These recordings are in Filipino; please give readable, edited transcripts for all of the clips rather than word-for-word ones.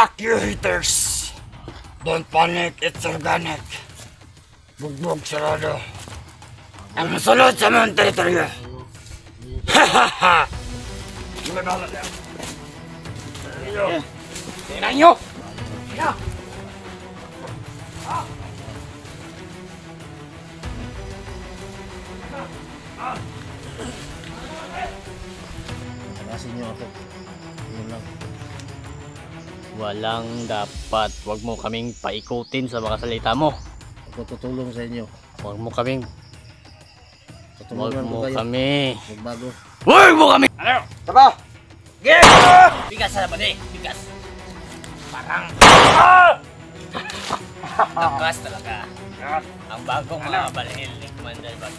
Fuck you, haters! Don't panic, it's organic. Bugbog sarado. Ang masunod sa mga teritoryo. Hahaha! Hindi may bahala niya. Tingnan nyo! Tingnan! Alasin nyo ako. Yun lang. Walang dapat. Huwag mo kaming paikutin sa mga salita mo. Ako tutulong sa inyo. Huwag mo kaming... Huwag Tutulungan ko mo kayo. kami. Magbago. Huwag mo kami! Ano? Taba! Game! Bigas na ba di? Bigas. Parang... Lakas talaga. Ang bagong mga balhil ni Commander Bag.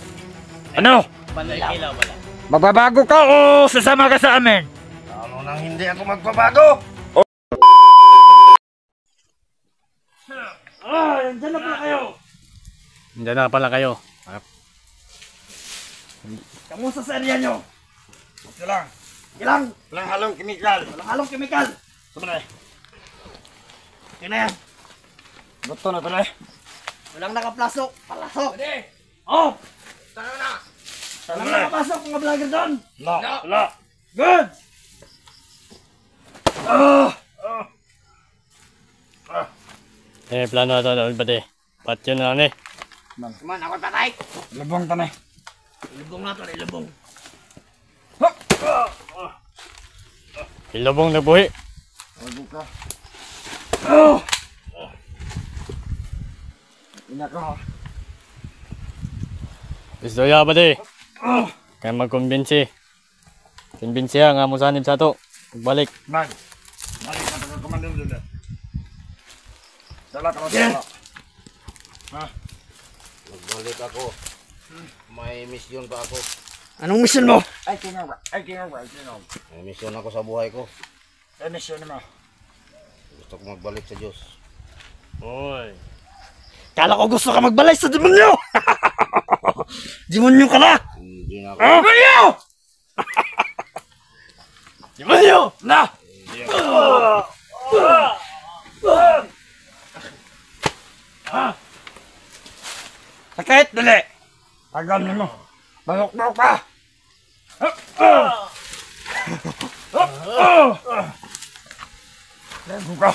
Ano? Panalilaw pala. Magbabago ka o sasama ka sa amin? Lalo nang hindi ako magbabago! Nandiyan na pala kayo! Nandiyan na pala kayo. Kamusta sa area nyo? Ito lang. Ilang? Walang halong kemikal. Walang halong kemikal. Sama na eh. Okay na yan. Gusto na ito na eh. Walang nakaplasok. Palasok. Pwede. Oh! Tara na. Walang nakapasok mga vlogger doon. Wala. Good! Plano na ito doon ba di? Patyo na lang eh. Kuman, ako tatay. Lubong tanay. Lubong na ito, lubong. Ilubong na buhi. Lubong ka. Ina ko. Gusto ya ba di? Kaya magkumbinsi. Kumbinsiya nga mo sanib sa ito. Pagbalik. Man. Balik na ito, kumandang doon. Sala ka lang. Ha? Magbalik ako. May misyon pa ako. Anong mission mo? Ay, tinawag. May misyon ako sa buhay ko. Ano mission mo? Gusto ko magbalik sa Diyos. Hoy. Kala ko gusto ka magbalay sa demonyo! Demonyo ka na! Hindi na ako. Demonyo! Demonyo! Na! Sakit! Dali! Tagam na mo! Balok-balok ka! Lego ka!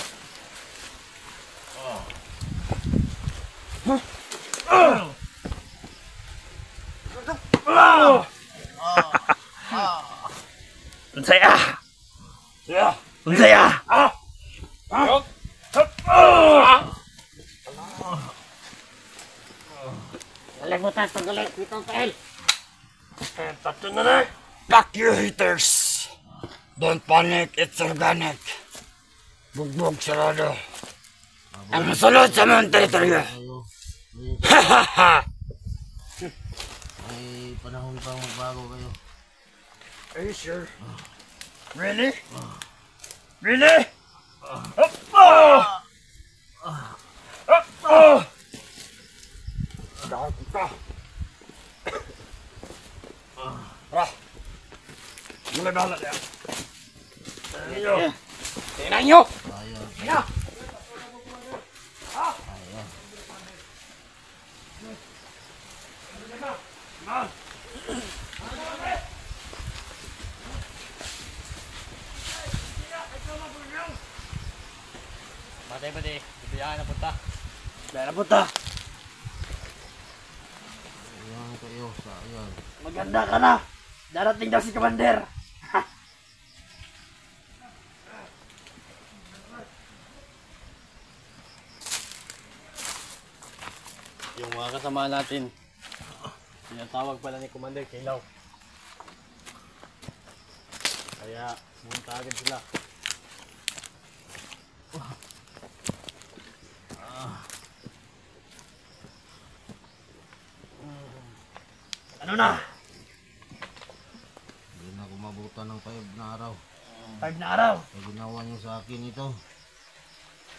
Unsaya! Unsaya! Kalimutan sa galit dito, Pel! Tatlo na na! Fuck you, haters! Don't panic, it's organic. Bugbog sarado. Ang masunod sa mga teritoryo. Hahaha! May panahon pa magbago kayo. Are you sure? Really? Really? Gago ka. Hindi may bahala niya. Tingnan nyo! Ayaw. Tingnan! Matay ba di? Ibiyaan na punta. Dahil na punta. Ayaw kayo sa ayaw. Maganda ka na. Darating daw si Commander. Yung mga kasama natin, tinatawag pala ni Commander Kilaw. Kaya, pumunta agad sila. Ano na? Hindi na ako mabutan ng 5 na araw. 5 na araw. Sa ginawa niyo sa akin ito.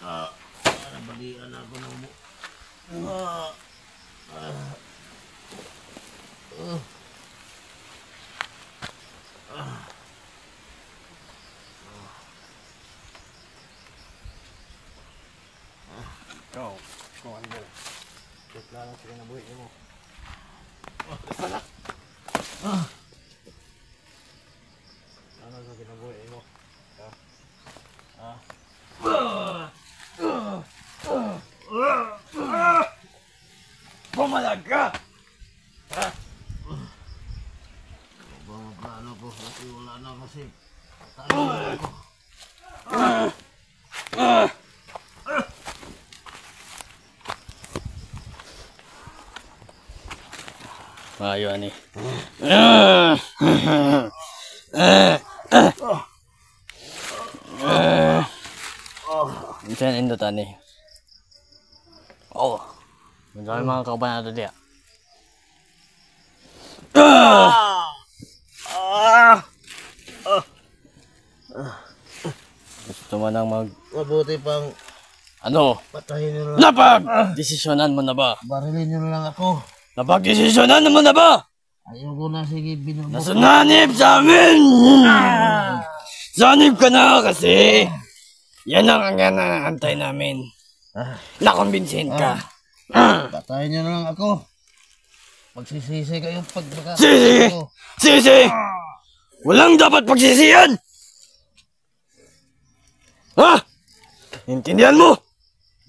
Para balian ako ng mo. Ikaw, Commander. Tutla lang sila na buhay mo. Ano sa kinabuhay mo? Pumalag ka! Mga plano ko, kasi wala na kasi. Talo na ako. Ayo ani. Minsan indot ani. Oh. Minsan mga kauban nato dia. Gusto mo nang Mabuti pang ano? patayin nyo lang. Napag-desisyonan mo na ba? Barilin nyo lang ako. Napag-desisyonan mo na ba? Ayoko na, sige, binubok. Nasananib sa amin! Sanib ka na kasi yan ang antay namin. Nakumbinsin ka. Patayin nyo na lang ako. Magsisisi kayo pag Sisi! ako. Sisi! Walang dapat pagsisiyan! Ha? Intindihan mo?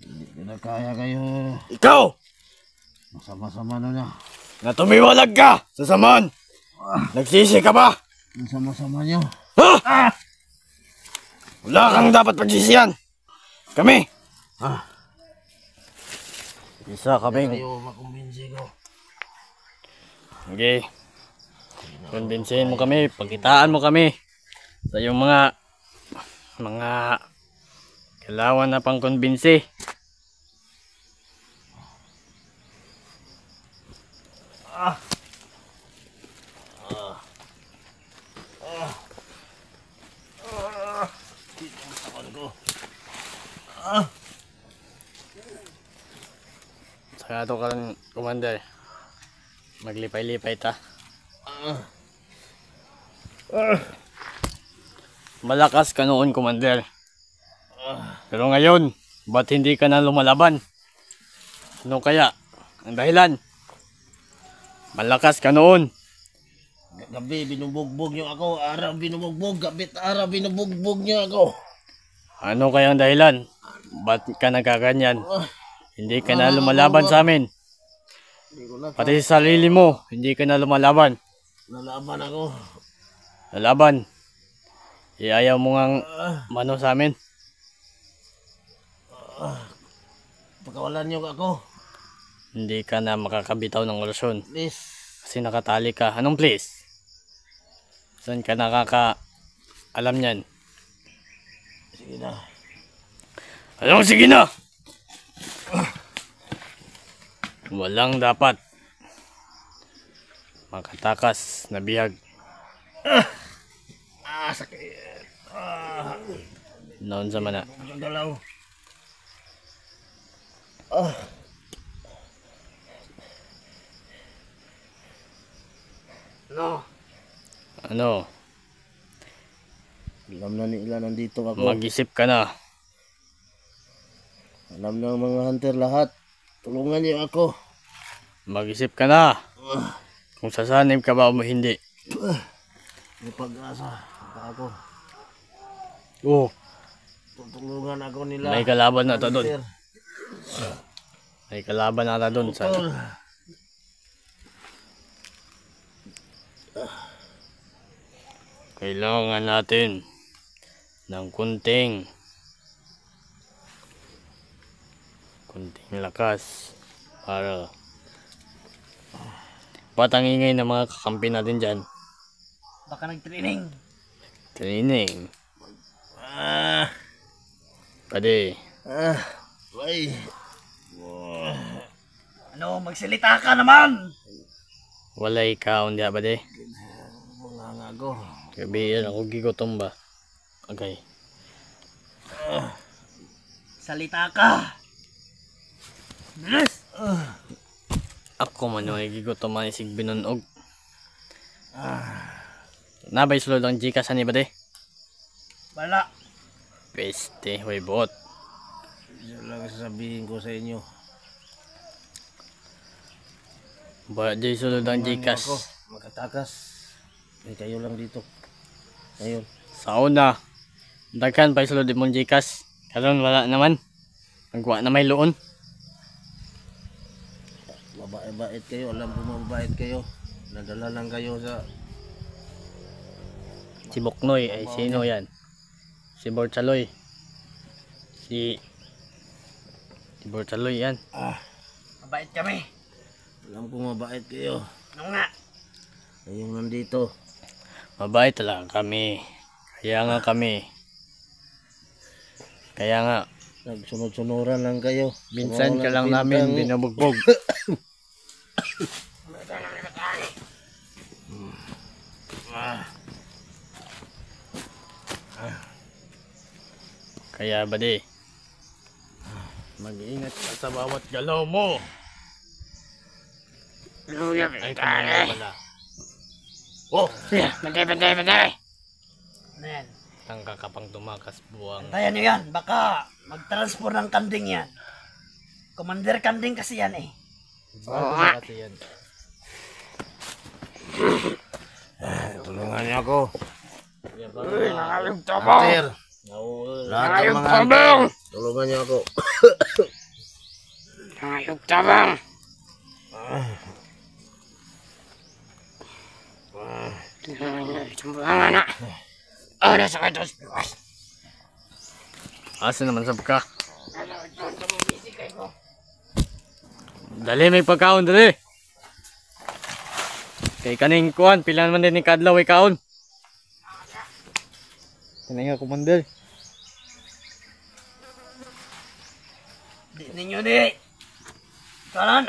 Hindi ko na kaya kayo. Ikaw! Masama-sama na na. Na tumiwalag ka sa saman! Nagsisi ka ba? Ang sama-sama nyo. Ha? Wala kang dapat pagsisiyan! Kami! Isa kaming Kayo makumbinsi ko. okay. Kumbinsihin mo kami, pagkitaan mo kami sa iyong mga kailangan na pang kumbinsi. Saka ito ka lang, Commander. Maglipay-lipay ta. Malakas ka noon, Commander. Pero ngayon, ba't hindi ka na lumalaban? Ano kaya ang dahilan? Malakas ka noon. Gabi binubugbog nyo ako. Araw binubugbog. Gabi't araw binubugbog nyo ako. Ano kaya ang dahilan? Ba't ka nagkaganyan? Hindi ka na lumalaban sa amin. Hindi ko na Pati sa sarili mo, hindi ka na lumalaban. nalaban ako. Lalaban. Iayaw mo ngang mano sa amin. Pagkawalan nyo ako. Hindi ka na makakabitaw ng orasyon. Please. Kasi nakatali ka. Anong please? Saan ka alam niyan? Sige na. Anong sige na? Walang dapat makatakas na bihag. Sakit. Noon sa mana. Ang galaw. No. Ano? Alam na nila nandito ako. Mag-isip ka na. Alam ng mga hunter lahat. Tulungan niyo ako. Mag-isip ka na. Kung sasanib ka ba o hindi. May pag-asa. Pa ako. Oo. Tutulungan ako nila. May kalaban na ta doon. Hunter. May kalaban na ta doon. Sa Tol. kailangan natin ng kunting lakas para patangingay ng mga kakampi natin dyan. Baka nag-training. Training. Pwede. Ay. Ano, magsalita ka naman! Walay kaon diya ba de? Mga nga ako. Gabi yan ako gigutom ba? Okay. Salita ka! Bilis! Ako man yung gigutom man isig binunog. Nabay sulod ang Gcash ani ba de? Bala! Peste, way bot. Yan lang sasabihin ko sa inyo. Ba, di sulod ang Tulungan niyo Gcash. ako, makatakas. May kayo lang dito. Ngayon. Sa una, daghan pa sulod imong Gcash. Karon wala naman. Nagwa na may loon. Mabait kayo. Alam ko mabait kayo. Nadala lang kayo sa... Si Boknoy ay sino yan? Si Borchaloy. Si Borchaloy yan. Mabait kami. Alam ko mabait kayo. Ano nga? Kayong nandito. Mabait talaga kami. Kaya nga, Nagsunod-sunuran lang kayo. minsan Mga ka lang walang namin bintang. binubugbog. Kaya ba di? Mag-iingat ka sa bawat galaw mo. Ay, kumain pala. Oh! Bantay. Ano yan? Tangka ka pang tumakas buwang. Bantayan nyo yan. Baka mag-transfer ng kanding yan. Commander kanding kasi yan eh. Oo nga. Kasi yan. Tulungan niyo ako. Uy, nangayog tabang! Hunter. Lahat ng mga tabang! tulungan niyo ako. Nangayog tabang! Tumbangan na! Nasa kayo tos! Asa naman sab ka? Dali may pagkaon dali. Kay kaning kuan pila naman din ni kadlaw ay kaon. Kani nga commander. Di ninyo di! Kanan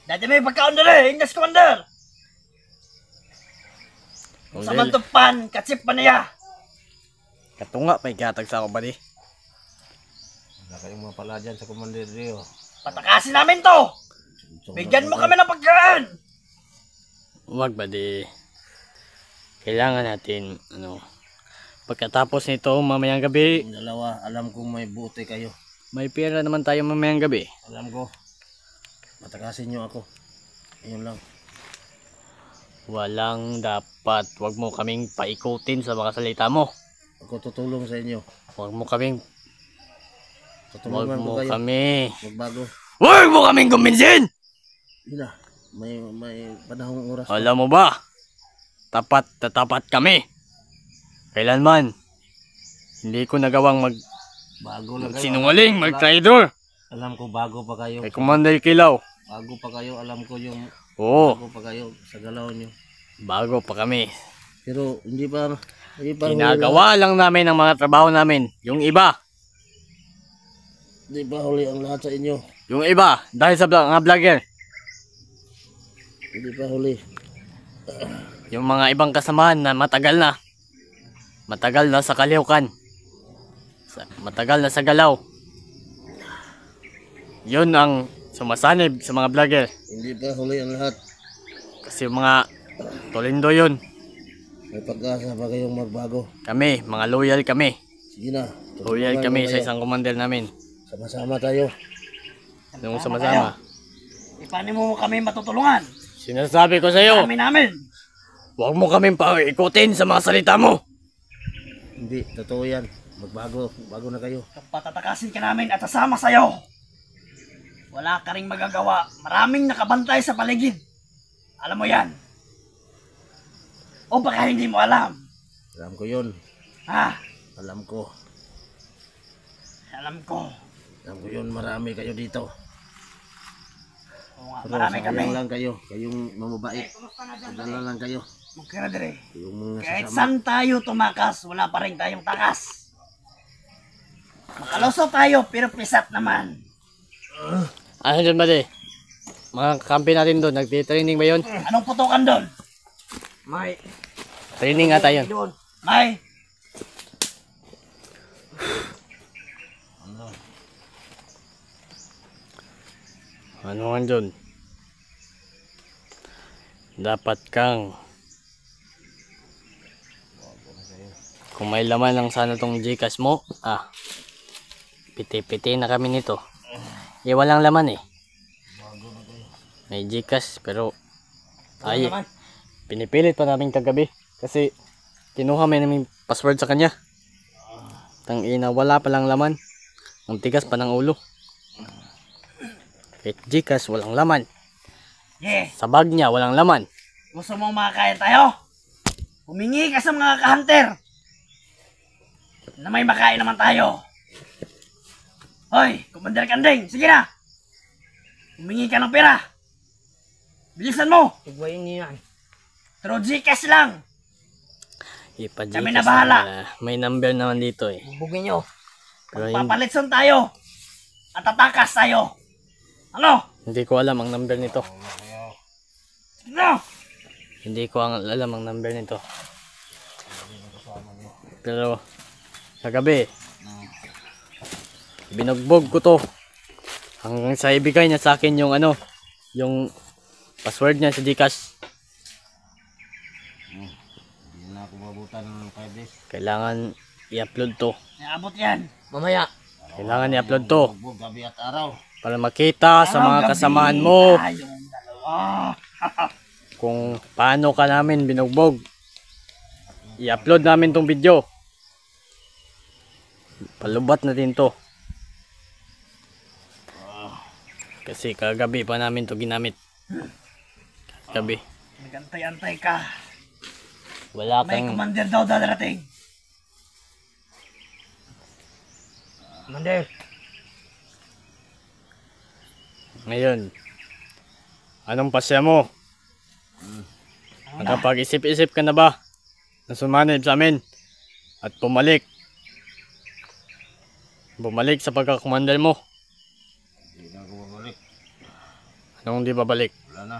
Dati may pagkaon dali! Ingas commander! Sa mantupan, katsip pa niya! Katunga pa igatag sa ako ba di? Wala kayong mapala dyan sa Commander Rio. Patakasin namin to! Bigyan mo kami ng pagkaan! Wag ba di? Kailangan natin pagkatapos nito mamayang gabi, Yung dalawa, alam kong may buti kayo. may pera naman tayo mamayang gabi. Alam ko. Matakasin niyo ako. Ayun lang. Walang dapat. Wag mo kaming paikutin sa mga salita mo. Ako tutulong sa inyo. Wag mo kaming Tutulungan ko mo kayo. kami. Magbago. Wag mo kaming kumbinsin! Yun na. May panahong oras. Alam mo ba? Tapat na tapat kami. Kailanman. Hindi ko nagawang Bago lang kayo. sinungaling, mag-traidor. Alam ko bago pa kayo. Kay Commander Kilaw. Bago pa kayo. Alam ko yung Oo, bago pa kayo sa galaw niyo. bago pa kami. Pero hindi pa Ginagawa lang namin ang mga trabaho namin. Yung iba, Hindi pa huli ang lahat sa inyo. yung iba, dahil sa mga vlogger. Hindi pa huli. Yung mga ibang kasamahan na matagal na sa kalihukan. Matagal na sa galaw. Yun ang sumasanib sa mga vlogger. Hindi pa huli ang lahat. Kasi yung mga tolindo yun. May pag-asa pa kayong magbago. Kami, mga loyal kami. Sige na. Loyal tulungan kami ko sa kayo. isang commander namin. Sama-sama tayo. Nung sama-sama. Paano mo kami matutulungan? Sinasabi ko sa iyo, Kami namin! huwag mo kaming paikutin sa mga salita mo. Hindi, totoo yan. Magbago. Bago na kayo. Patatakasin ka namin at sasama sa'yo! Wala ka ring magagawa. Maraming nakabantay sa paligid. Alam mo yan. O baka hindi mo alam. Alam ko yun. Ha? Alam ko. Alam ko. Alam ko yun. Marami kayo dito. Oo nga, Pero marami kami. sayang lang kayo. Kayong mamabait. Padala lang kayo. Magkira dire. Yung mga Kahit sasama. saan tayo tumakas, wala pa rin tayong takas. Makaluso tayo, pero pisat naman. Ano dyan ba di? Mga kampi natin doon, nagtitraining ba yun? Anong putukan doon? May. Training ata yun. Doon. May. Ano nga dyan? Dapat kang kung may laman lang sana tong Gcash mo, Piti-piti na kami nito. Eh, walang laman eh. May Gcash pero ay, pinipilit pa namin kagabi kasi kinuha may namin password sa kanya. Tangina, wala palang laman. Ang tigas pa ng ulo. Kahit Gcash, walang laman. Yeah. Sa bag niya, walang laman. Gusto mong makakain tayo? Humingi ka sa mga ka-hunter na may makain naman tayo. Hoy, Commander Kanding, sige na. Humingi ka ng pera. Bilisan mo. Tugwayin niyo yan. Through Gcash lang. Ipa-Gcash Kami na bahala. May number naman dito eh. Bugin niyo. Pero Papalitson tayo. At tatakas tayo. Ano? hindi ko alam ang number nito. Ano? Hindi ko alam ang number nito. Pero kagabi binugbog ko to hanggang sa ibigay niya sa akin yung ano, yung password niya sa Gcash. Hindi na ako mabutan ng 5 days. Kailangan i-upload to. Iabot yan. Mamaya. Kailangan i-upload to Bugbog gabi at araw. para makita sa mga kasamahan mo Tayong dalawa. kung paano ka namin binugbog. I-upload namin tong video. Palubat natin to. Kasi kagabi pa namin to ginamit. Gabi. Nagantay-antay ka. Wala May kang commander daw darating. Commander. ngayon. Anong pasya mo? Nakapag-isip-isip ka na ba na sumanib sa amin at bumalik sa pagka-commander mo? Hindi na ako babalik. Anong hindi babalik? Wala na.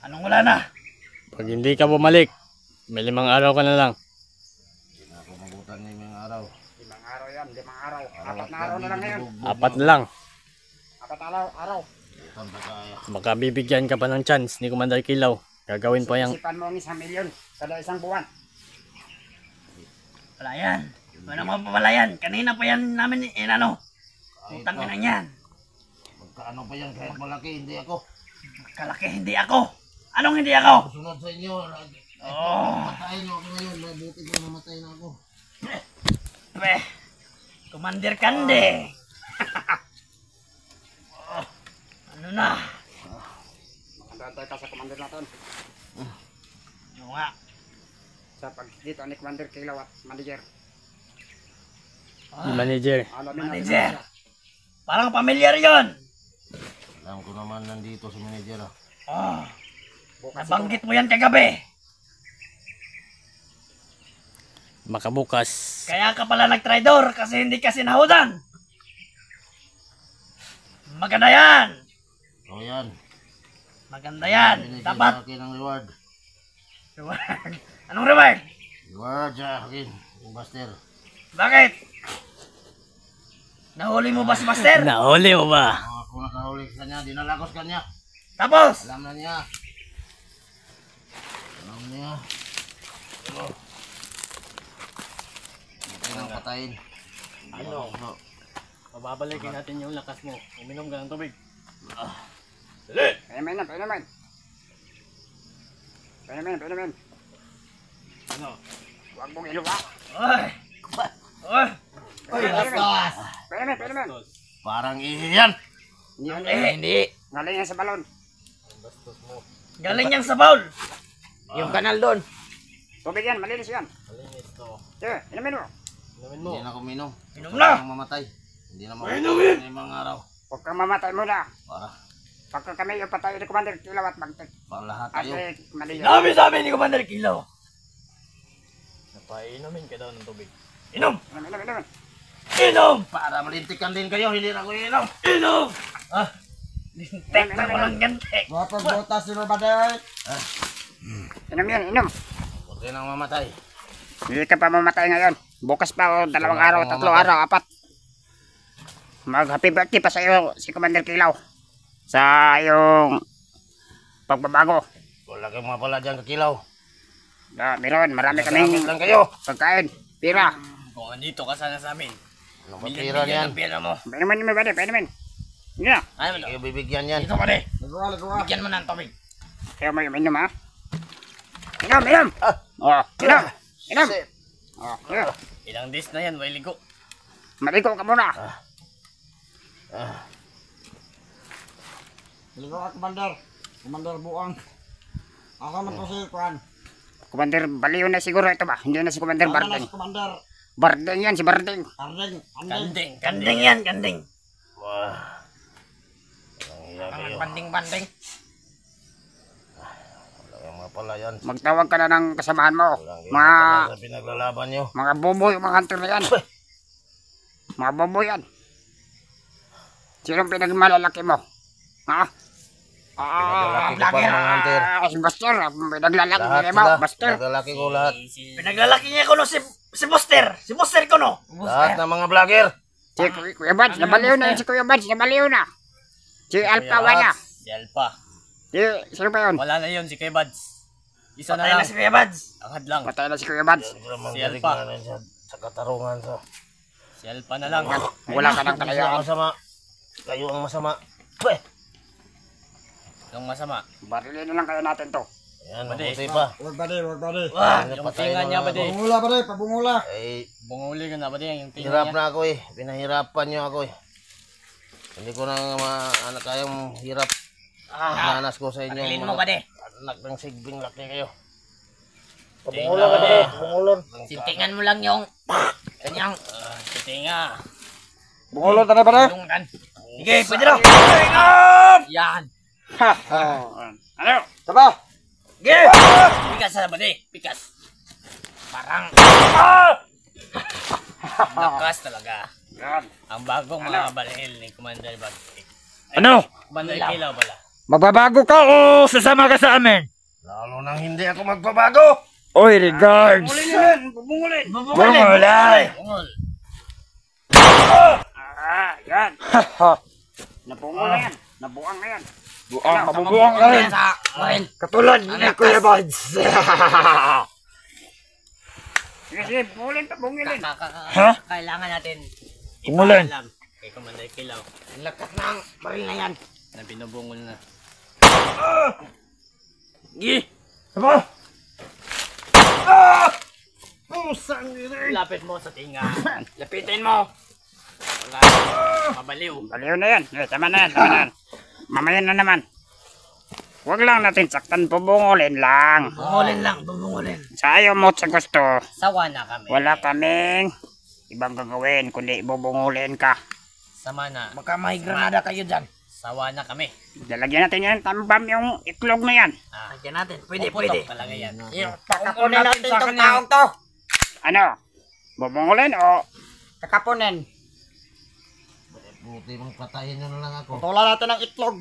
Anong wala na? Pag hindi ka bumalik, may 5 araw ka na lang. Hindi na ako mabutan ng mga araw. 5 araw yan, 5 araw. 4 na araw na lang ngayon. 4 na lang. 4 araw. Butan pa kaya. Baka bibigyan ka pa ng chance ni Commander Kilaw. Gagawin pa yung Isipan mo ang 1 milyon kada isang buwan. Wala yan. Wala mo pa wala yan. Kanina pa yan namin ano. Utang na yan. Magkaano pa yan kahit malaki, hindi ako. Kalaki hindi ako. Anong hindi ako? Sunod sa inyo. Oh. Patayin niyo ako ngayon. Mabuti ko namatay na ako. Pre. Commander Kande. Oh, ano na? Makandantay ka sa commander natin. Ano nga? Sa pag dito ni Commander Kilaw at manager. manager. Alamin Manager. Parang pamilyar yon. Alam ko naman nandito si manager. Oh, Bukas nabanggit mo yan kagabi. Makabukas. Kaya ka pala nag-traitor kasi hindi ka sinahudan. Maganda yan. O yan. Maganda yan. Binigyan Dapat. sa akin ang reward. Reward. Anong reward? Reward sa akin. Buster. Bakit? Nahuli mo ba si Master? Nahuli mo ba? Ako nakahuli sa kanya. Dinala ko sa kanya. Tapos? Alam na niya. Alam niya. Pero. Hindi nang patayin. Ano? Pababalikin natin yung lakas mo. Uminom ka ng tubig. Painumin na, painumin. Painumin. Ano? Huwag mong iluwa. Oy! Oy! Painumin. Parang ihiyan. Hindi. Galing yan sa balon. Galing yan sa bowl. Yung kanal doon. Tubig yan, malinis yan. Malinis to. Sige, inumin mo. Inumin mo. Hindi na kuminom. Inom na. Parang mamatay. Hindi na mamatay. Hindi mga araw. Huwag kang mamatay muna. Para. Pagka kami yung patay ni Commander Kilaw at magtik. Para lahat At tayo. manager. Sabi ni Commander Kilo. Napainumin ka daw ng tubig. Inom! Inumin. Inom! Para malintikan din kayo. Hindi na ko inom. Inom! Ah! Lintek na walang gantek. Botas si Babaday. Inom yan, inom. Huwag kayo nang mamatay. Hindi ka pa mamatay ngayon. Bukas pa o 2 araw, 3 araw, 4. Mag happy birthday pa sa iyo si Commander Kilaw. Sa iyong pagbabago. Wala kayong mga pala dyan kakilaw. Meron, marami Gamit kaming lang kayo. pagkain, pira. Kung andito ka sana sa amin, Anong patira niyan? Pera mo. Pwede man yung pwede man. Hindi na. Ano Kayo bibigyan yan. Ito pare. Bigyan mo ng tubig. Kaya may inom ha. Inom. Ah. Oh, inom. Shit. Oh, inom. Ilang days na yan, may ligo. Maligo ka muna. Ligo ka, Commander. Commander Buang. Ako man to si Kwan. Commander, baliw na siguro ito ba? Hindi na si Commander Bardeng. Commander. Bardeng yan, si Bardeng. Kanding. Kanding yan, kanding. Wah. Ang iya kayo. Banding. Walang mga pala yan. Magtawag ka na ng kasamahan mo. Walang Mga, sa pinaglalaban nyo. mga boboy, mga hunter na yan. Mga boboy yan. Sinong pinagmalalaki mo? Ha? Pinaglalaki ko pa mga hunter. Si Buster, pinaglalaki Lahat mo, sila. Buster. Pinaglalaki ko lahat. Pinaglalaki niya ko no si Buster. Si Buster ko no. Lahat ng mga vlogger. Si Kuya Bads, nabaliw na yun si Kuya Bads, nabaliw na. Si Alpha wala. Si Alpha. Sino pa yun? Wala na yun, si Kuya Buds. Isa na Patay lang. na si Kuya Bads. Angad lang. Patay na si Kuya Bads. Si Alpha. Sa katarungan sa. Si Alpha na lang. Wala ka ng Kayo ang kalayaan. masama. Kayo ang masama. Pweh. Yung masama. Barilin na lang kayo natin to. Yan, Bade. mabuti pa. Wag ba de. Wah, Ano, yung patay tinga na niya nga ba di? Pabungula ba de, pabungula. Eh, Bunguli ka na ba di? Yung tinga hirap niya. na ako eh. Pinahirapan nyo ako eh. Hindi ko na kayang hirap. Nanas ko sa inyo. Parilin mo ba de? Anak ng sigbing laki kayo. Tinga ba di? Pabungulon. Sintingan mo lang yung kanyang Si tinga. bungulot na ba de? Lungkan. Sige, pwede na. Yan. Ano? Taba. Sige. Pikas na ba di? Pikas. Parang Lakas talaga. Yan. Ang bagong mga balihil ni Commander Bagtik. ano? Commander Kilaw pala. Magbabago ka o sasama ka sa amin? Lalo nang hindi ako magbabago. Oy, regards. Bubungulin. Bungulay. Bungol. Yan. Ha. Nabungol na yan. Nabuang na yan. Buang, mabubuang ka rin. Katulad ni Kuya Bads. Sige, bungulin pa, bungulin. Ha? Kailangan natin Bungulin. ipaalam kay Commander Kilaw Lakas ng baril na yan. na binubungol na. Gi. Taba. Pusang rin. Lapit mo sa tinga. Lapitin mo. Wala. Mabaliw. Baliw na yan. Tama na yan, tama na yan. Mamaya na naman. Huwag lang natin saktan, bubungulin lang. Bungulin lang, bubungulin. Sa ayaw mo sa gusto, Sawa na kami. wala kaming ibang gagawin kundi bubungulin ka. Sama na. Baka may granada kayo dyan. Sawa na kami. Lalagyan natin yan, tambam yung itlog na yan. Lagyan natin. Pwede, Puputok pwede. talaga yan. Takapunin natin sa taong to. Ano? Bubungulin o Takapunin. Buti mong patayin nyo na lang ako. Tutulan natin ng itlog.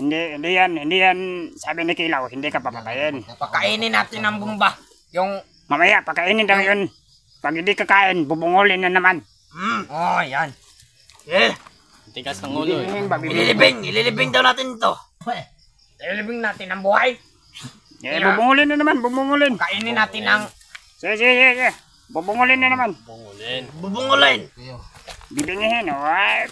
hindi yan, sabi ni Kilaw, hindi ka papatayin. Pakainin natin ng bumba. Yung, Mamaya, pakainin daw yun. Pag hindi kakain, bubungulin na naman. oh, yan. Eh, Tigas ng ulo eh. ililibing daw natin ito. Ililibing natin ang buhay. Bubungulin na naman, bubungulin. Kainin natin ang Sige. Bubungulin na naman. Bungulin. bubungulin. Kayo. Bibingihin, alright?